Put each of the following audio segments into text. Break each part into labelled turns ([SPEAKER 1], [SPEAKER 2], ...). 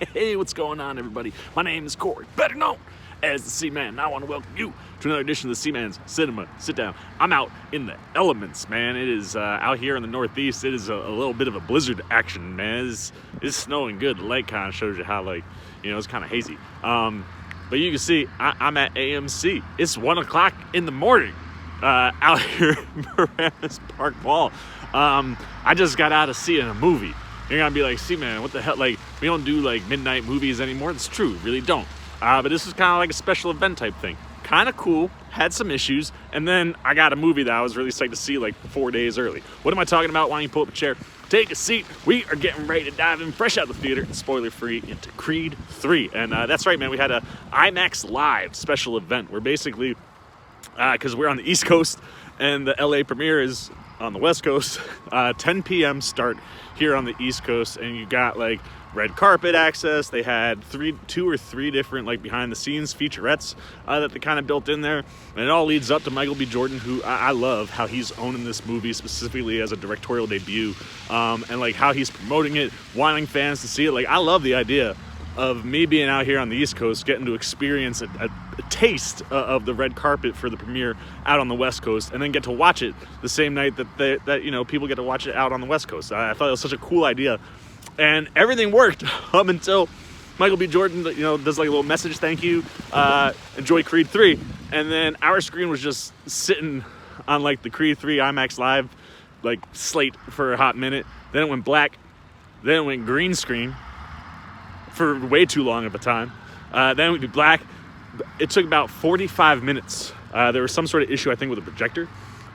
[SPEAKER 1] Hey, what's going on, everybody? My name is Corey, better known as the C-Man, and I want to welcome you to another edition of the C-Man's Cinema Sit Down. I'm out in the elements, man. It is out here in the Northeast. It is a little bit of a blizzard action, man. It's snowing good. The light kind of shows you how, like, you know, it's kind of hazy. But you can see I'm at AMC. It's 1 o'clock in the morning out here in Paramus Park Mall. I just got out of seeing a movie. You're gonna be like, see, man, what the hell? Like, we don't do like midnight movies anymore. It's true, really don't. But this is kind of like a special event type thing. Kind of cool, had some issues, and then I got a movie that I was really psyched to see like 4 days early. What am I talking about? Why don't you pull up a chair, take a seat? We are getting ready to dive in fresh out of the theater, spoiler-free, into Creed 3. And that's right, man, we had a IMAX Live special event where basically, because we're on the East Coast and the LA premiere is on the West Coast, 10 p.m. start here on the East Coast, and you got like red carpet access. They had two or three different like behind the scenes featurettes that they kind of built in there, and it all leads up to Michael B. Jordan, who I love how he's owning this movie specifically as a directorial debut, and like how he's promoting it, wanting fans to see it. Like, I love the idea of me being out here on the East Coast, getting to experience a taste of the red carpet for the premiere out on the West Coast, and then get to watch it the same night that you know, people get to watch it out on the West Coast. I thought it was such a cool idea, and everything worked up until Michael B. Jordan, you know, does like a little message, thank you, enjoy Creed 3, and then our screen was just sitting on like the Creed 3 IMAX Live like slate for a hot minute. Then it went black, then it went green screen for way too long of a time. Then we'd be black. It took about 45 minutes. There was some sort of issue, I think, with the projector.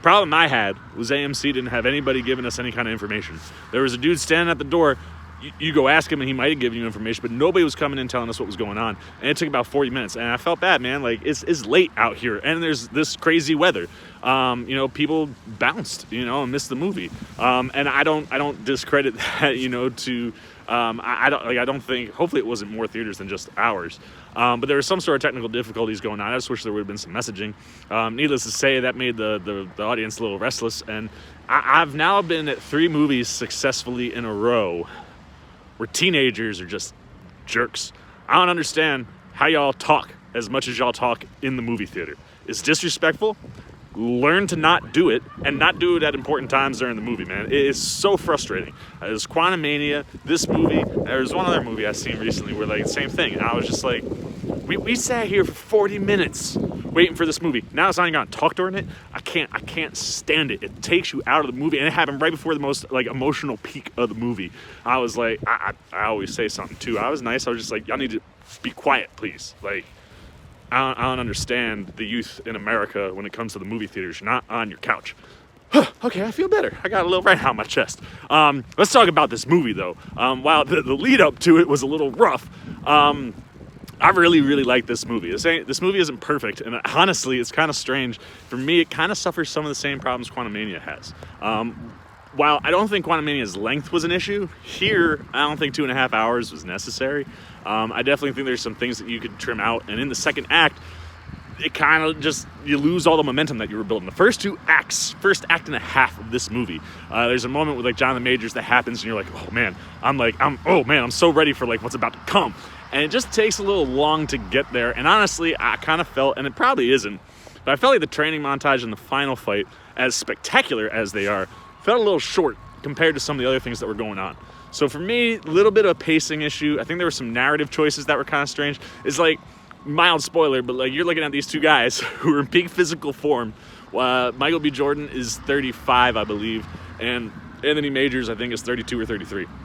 [SPEAKER 1] Problem I had was AMC didn't have anybody giving us any kind of information. There was a dude standing at the door. You go ask him and he might have given you information, but nobody was coming in telling us what was going on. And it took about 40 minutes. And I felt bad, man. Like, it's late out here and there's this crazy weather. You know, people bounced, you know, and missed the movie. And I don't discredit that, you know, to I don't think, hopefully it wasn't more theaters than just ours. But there was some sort of technical difficulties going on. I just wish there would have been some messaging. Needless to say, that made the audience a little restless. And I've now been at 3 movies successfully in a row where teenagers are just jerks. I don't understand how y'all talk as much as y'all talk in the movie theater. It's disrespectful. Learn to not do it, and not do it at important times during the movie, man. It is so frustrating. There's Quantumania, this movie. There's one other movie I've seen recently where, like, same thing. And I was just like, we sat here for 40 minutes waiting for this movie. Now it's not even gonna talk during it. I can't stand it. It takes you out of the movie, and it happened right before the most like emotional peak of the movie. I was like, I always say something too. I was nice. I was just like, y'all need to be quiet, please. Like, I don't understand the youth in America when it comes to the movie theaters. You're not on your couch. Okay, I feel better. I got a little right out of my chest. Let's talk about this movie, though. While the lead up to it was a little rough, I really, really like this movie. This movie isn't perfect, and honestly, it's kind of strange. For me, it kind of suffers some of the same problems Quantumania has. While I don't think Quantumania's length was an issue, here, I don't think 2.5 hours was necessary. I definitely think there's some things that you could trim out, and in the second act, it kind of just, you lose all the momentum that you were building. The first act and a half of this movie, there's a moment with like Jonathan Majors that happens, and you're like, oh man, I'm so ready for like what's about to come. And it just takes a little long to get there. And honestly, I kind of felt, and it probably isn't, but I felt like the training montage and the final fight, as spectacular as they are, felt a little short compared to some of the other things that were going on. So for me, a little bit of a pacing issue. I think there were some narrative choices that were kind of strange. It's like, mild spoiler, but like, you're looking at these two guys who are in peak physical form. Michael B. Jordan is 35, I believe, and Anthony Majors, I think, is 32 or 33. Well,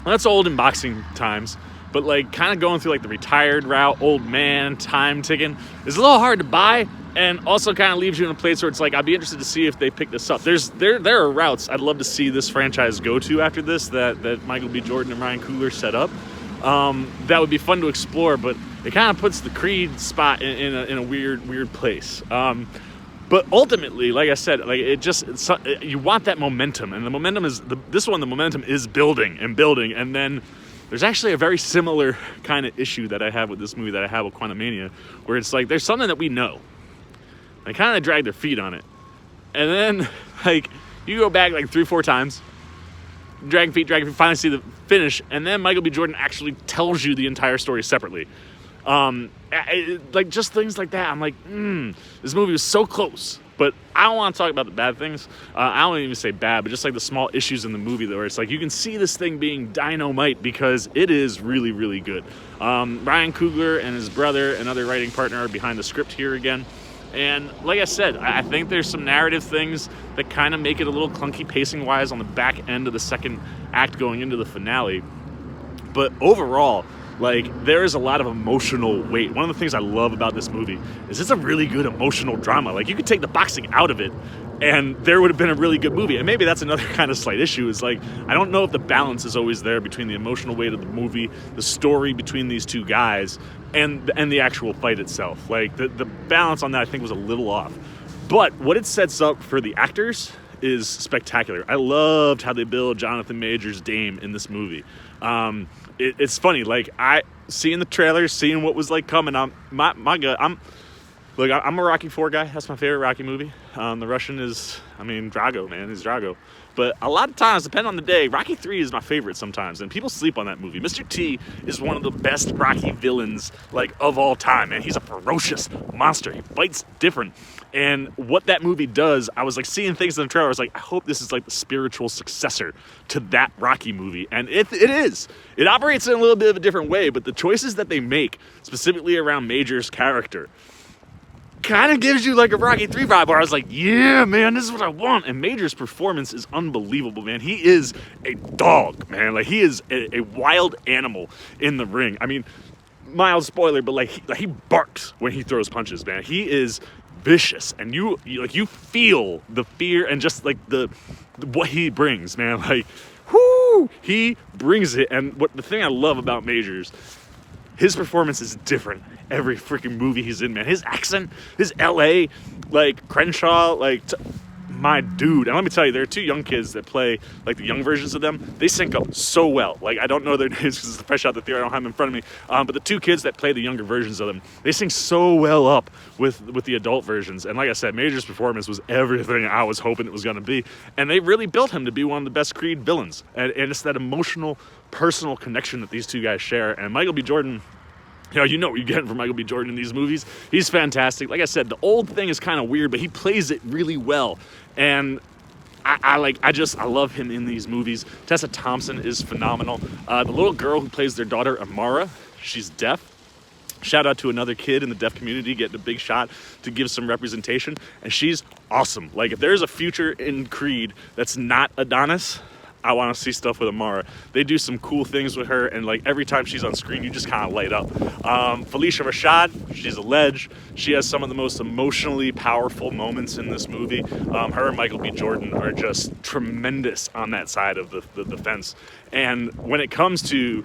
[SPEAKER 1] that's old in boxing times. But like, kind of going through like the retired route, old man, time ticking, is a little hard to buy, and also kind of leaves you in a place where it's like, I'd be interested to see if they pick this up. There are routes I'd love to see this franchise go to after this that Michael B. Jordan and Ryan Coogler set up. That would be fun to explore, but it kind of puts the Creed spot in a weird place. But ultimately, like I said, like you want that momentum, and the momentum is the momentum is building, and then there's actually a very similar kind of issue that I have with this movie that I have with Quantumania, where it's like there's something that we know. They kind of drag their feet on it, and then like you go back like 3-4 times, dragging feet, finally see the finish, and then Michael B. Jordan actually tells you the entire story separately. Like, just things like that. I'm like, this movie was so close. But I don't want to talk about the bad things. I don't even say bad, but just like the small issues in the movie where it's like you can see this thing being dynamite because it is really, really good. Ryan Coogler and his brother, another writing partner, are behind the script here again. And like I said, I think there's some narrative things that kind of make it a little clunky pacing-wise on the back end of the second act going into the finale. But overall, like, there is a lot of emotional weight. One of the things I love about this movie is it's a really good emotional drama. Like, you could take the boxing out of it, and there would have been a really good movie. And maybe that's another kind of slight issue, is like, I don't know if the balance is always there between the emotional weight of the movie, the story between these two guys, and the actual fight itself. Like, the balance on that, I think, was a little off. But what it sets up for the actors is spectacular. I loved how they build Jonathan Majors' Dame in this movie. It's funny, like, I seeing the trailers, seeing what was like coming. I'm a Rocky IV guy. That's my favorite Rocky movie. The Russian is, Drago, man. He's Drago. But a lot of times, depending on the day, Rocky III is my favorite sometimes, and people sleep on that movie. Mr. T is one of the best Rocky villains, like, of all time, man. He's a ferocious monster. He fights different. And what that movie does, I was like seeing things in the trailer. I was like, I hope this is like the spiritual successor to that Rocky movie. And it is. It operates in a little bit of a different way, but the choices that they make, specifically around Major's character, kind of gives you like a Rocky III vibe where I was like, yeah, man, this is what I want. And Major's performance is unbelievable, man. He is a dog, man. Like, he is a wild animal in the ring. I mean, mild spoiler, but like he barks when he throws punches, man. He is vicious, and you feel the fear and just like the what he brings, man. Like, whoo, he brings it. And the thing I love about Majors, his performance is different every freaking movie he's in, man. His accent, his LA, like Crenshaw, like my dude. And let me tell you, there are two young kids that play like the young versions of them. They sync up so well. Like, I don't know their names because it's fresh out the theater. I don't have them in front of me. But the two kids that play the younger versions of them, they sync so well up with the adult versions. And like I said, Major's performance was everything I was hoping it was going to be. And they really built him to be one of the best Creed villains. And it's that emotional, personal connection that these two guys share. And Michael B. Jordan, you know what you're getting from Michael B. Jordan in these movies. He's fantastic. Like I said, the old thing is kind of weird, but he plays it really well. And I love him in these movies. Tessa Thompson is phenomenal. The little girl who plays their daughter, Amara, she's deaf. Shout out to another kid in the deaf community getting a big shot to give some representation. And she's awesome. Like, if there's a future in Creed that's not Adonis, I want to see stuff with Amara. They do some cool things with her, and like every time she's on screen, you just kind of light up. Felicia Rashad, she's a ledge. She has some of the most emotionally powerful moments in this movie. Her and Michael B. Jordan are just tremendous on that side of the fence. And when it comes to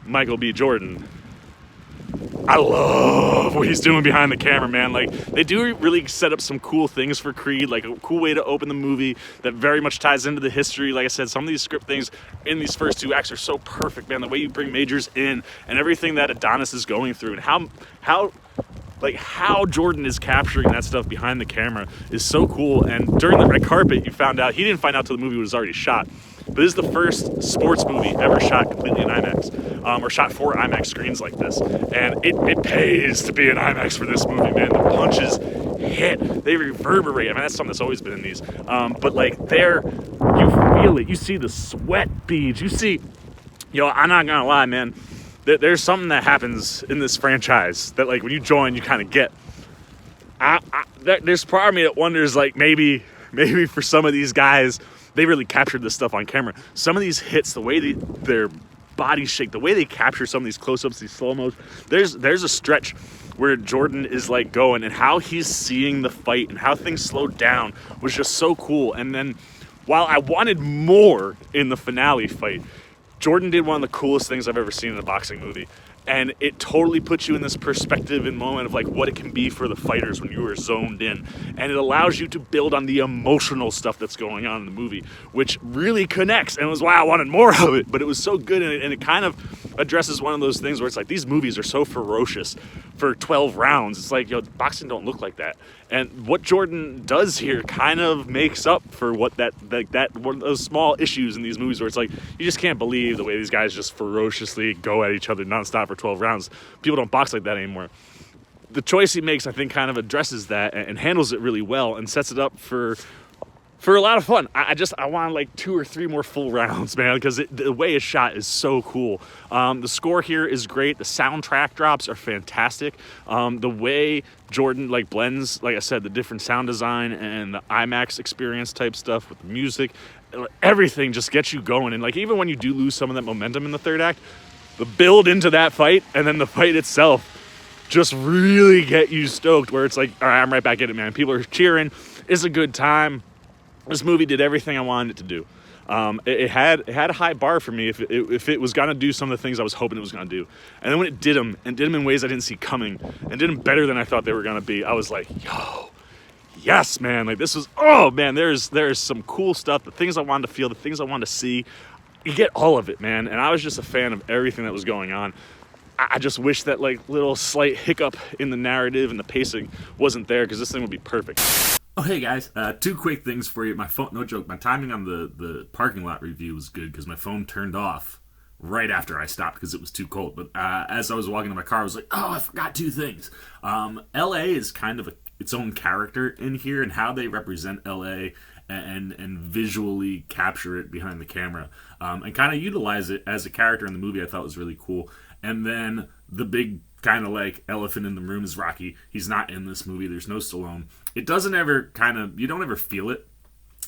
[SPEAKER 1] Michael B. Jordan, I love what he's doing behind the camera, man. Like, they do really set up some cool things for Creed, like a cool way to open the movie that very much ties into the history. Like I said, some of these script things in these first two acts are so perfect, man. The way you bring Majors in and everything that Adonis is going through, and how Jordan is capturing that stuff behind the camera is so cool. And during the red carpet, he didn't find out till the movie was already shot. But this is the first sports movie ever shot completely in IMAX, or shot for IMAX screens like this. And it pays to be in IMAX for this movie, man. The punches hit, they reverberate. I mean, that's something that's always been in these. But like, you feel it. You see the sweat beads. You see, I'm not gonna lie, man. There's something that happens in this franchise that, like, when you join, you kind of get. There's part of me that wonders, like, maybe for some of these guys, they really captured this stuff on camera. Some of these hits, the way their bodies shake, the way they capture some of these close-ups, these slow-mos, there's a stretch where Jordan is like going, and how he's seeing the fight and how things slowed down was just so cool. And then while I wanted more in the finale fight, Jordan did one of the coolest things I've ever seen in a boxing movie. and it totally puts you in this perspective and moment of like what it can be for the fighters when you are zoned in, and it allows you to build on the emotional stuff that's going on in the movie, which really connects, and was why I wanted more of it. But it was so good, and it kind of addresses one of those things where it's like these movies are so ferocious for 12 rounds. It's like, yo, boxing don't look like that. And what Jordan does here kind of makes up for what that one of those small issues in these movies where it's like you just can't believe the way these guys just ferociously go at each other nonstop for 12 rounds. People don't box like that anymore. The choice he makes, I think, kind of addresses that and handles it really well and sets it up for a lot of fun. I want like 2 or 3 more full rounds, man, because the way it's shot is so cool. The score here is great. The soundtrack drops are fantastic. The way Jordan like blends, like I said, the different sound design and the IMAX experience type stuff with the music, everything just gets you going. And like even when you do lose some of that momentum in the third act, the build into that fight and then the fight itself just really get you stoked, where it's like, all right, I'm right back in it, man. People are cheering. It's a good time. This movie did everything I wanted it to do. It had a high bar for me if it was going to do some of the things I was hoping it was going to do. And then when it did them, and did them in ways I didn't see coming, and did them better than I thought they were going to be, I was like, yo, yes, man. Like this was, oh, man, there's some cool stuff, the things I wanted to feel, the things I wanted to see. You get all of it, man. And I was just a fan of everything that was going on. I just wish that like little slight hiccup in the narrative and the pacing wasn't there, because this thing would be perfect. Oh, hey guys, 2 quick things for you. My phone, no joke, my timing on the parking lot review was good because my phone turned off right after I stopped because it was too cold. But as I was walking to my car, I was like, oh, I forgot 2 things. LA is kind of its own character in here, and how they represent LA and visually capture it behind the camera, and kind of utilize it as a character in the movie, I thought was really cool. And then the big kind of like elephant in the room is Rocky. He's not in this movie. There's no Stallone. It doesn't ever you don't ever feel it.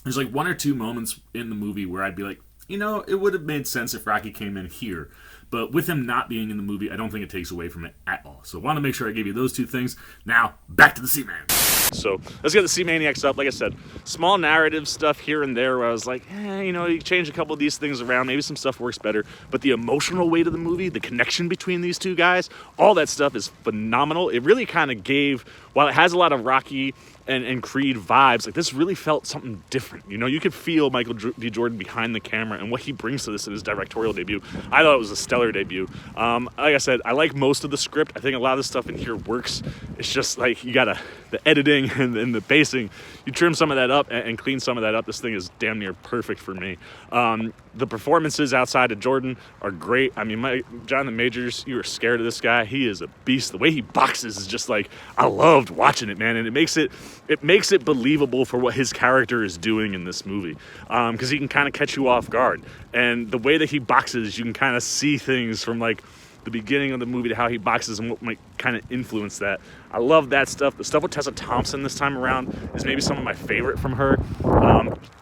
[SPEAKER 1] There's like 1 or 2 moments in the movie where I'd be like, you know, it would have made sense if Rocky came in here. But with him not being in the movie, I don't think it takes away from it at all. So I want to make sure I gave you those 2 things. Now, back to the Seaman. So let's get the Seamaniac stuff. Like I said, small narrative stuff here and there where I was like, you know, you change a couple of these things around, maybe some stuff works better. But the emotional weight of the movie, the connection between these 2 guys, all that stuff is phenomenal. It really kind of gave, while it has a lot of Rocky and Creed vibes, like this really felt something different. You know, you could feel Michael B. Jordan behind the camera and what he brings to this in his directorial debut. I thought it was a stellar debut. Like I said, I like most of the script. I think a lot of the stuff in here works. It's just like the editing and the pacing, you trim some of that up and clean some of that up. This thing is damn near perfect for me. The performances outside of Jordan are great. I mean, Jonathan Majors, you were scared of this guy. He is a beast. The way he boxes is just like, I loved watching it, man. And it makes it believable for what his character is doing in this movie, because he can kind of catch you off guard. And the way that he boxes, you can kind of see things from like the beginning of the movie to how he boxes and what might kind of influence that. I love that stuff. The stuff with Tessa Thompson this time around is maybe some of my favorite from her.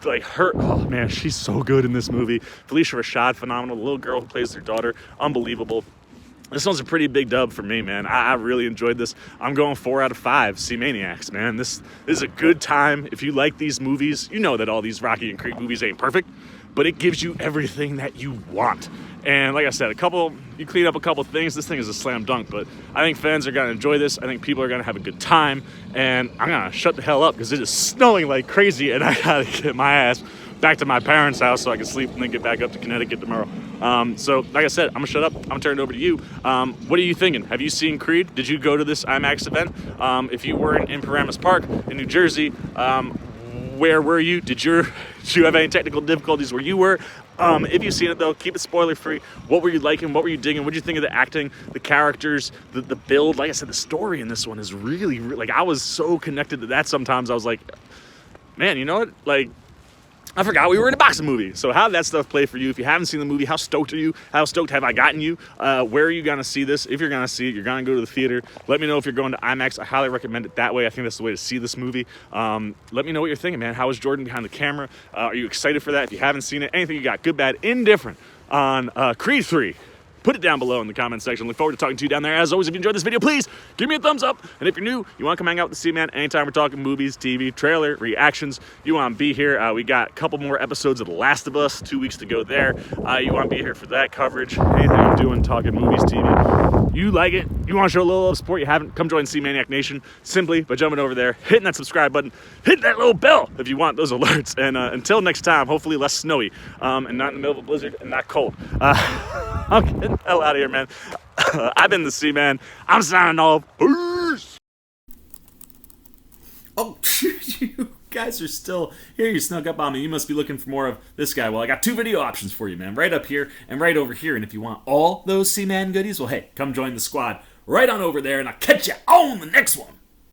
[SPEAKER 1] Like her, oh man, she's so good in this movie. Felicia Rashad, phenomenal. The little girl who plays their daughter, unbelievable. This one's a pretty big dub for me, man. I really enjoyed this. I'm going 4 out of 5 Seamaniacs, man. This is a good time. If you like these movies, you know that all these Rocky and Creed movies ain't perfect, but it gives you everything that you want. And like I said, you clean up a couple things, this thing is a slam dunk. But I think fans are going to enjoy this. I think people are going to have a good time. And I'm going to shut the hell up because it is snowing like crazy, and I got to get my ass back to my parents' house so I can sleep and then get back up to Connecticut tomorrow. So like I said, I'm gonna shut up. I'm gonna turn it over to you. What are you thinking? Have you seen Creed? Did you go to this IMAX event? If you weren't in Paramus Park in New Jersey, where were you? Did you have any technical difficulties where you were? If you've seen it though, keep it spoiler free. What were you liking? What were you digging? What did you think of the acting, the characters, the build? Like I said, the story in this one is really, like, I was so connected to that sometimes. I was like, man, you know what? Like, I forgot we were in a boxing movie. So how did that stuff play for you? If you haven't seen the movie, how stoked are you? How stoked have I gotten you? Where are you going to see this? If you're going to see it, you're going to go to the theater. Let me know if you're going to IMAX. I highly recommend it that way. I think that's the way to see this movie. Let me know what you're thinking, man. How is Jordan behind the camera? Are you excited for that? If you haven't seen it, anything you got, good, bad, indifferent, on Creed 3, put it down below in the comment section. Look forward to talking to you down there. As always, if you enjoyed this video, please give me a thumbs up. And if you're new, you want to come hang out with the C-Man anytime we're talking movies, TV, trailer, reactions, you want to be here. We got a couple more episodes of The Last of Us, 2 weeks to go there. You want to be here for that coverage. Anything I'm doing, talking movies, TV. You like it, you want to show a little love support, you haven't, come join C-Maniac Nation simply by jumping over there, hitting that subscribe button, hit that little bell if you want those alerts. And until next time, hopefully less snowy and not in the middle of a blizzard and not cold. I'm getting the hell out of here, man. I've been the C-Man. I'm signing off. Peace. Oh, you guys are still here. You snuck up on me. You must be looking for more of this guy. Well, I got 2 video options for you, man. Right up here and right over here. And if you want all those C-Man goodies, well, hey, come join the squad right on over there, and I'll catch you on the next one.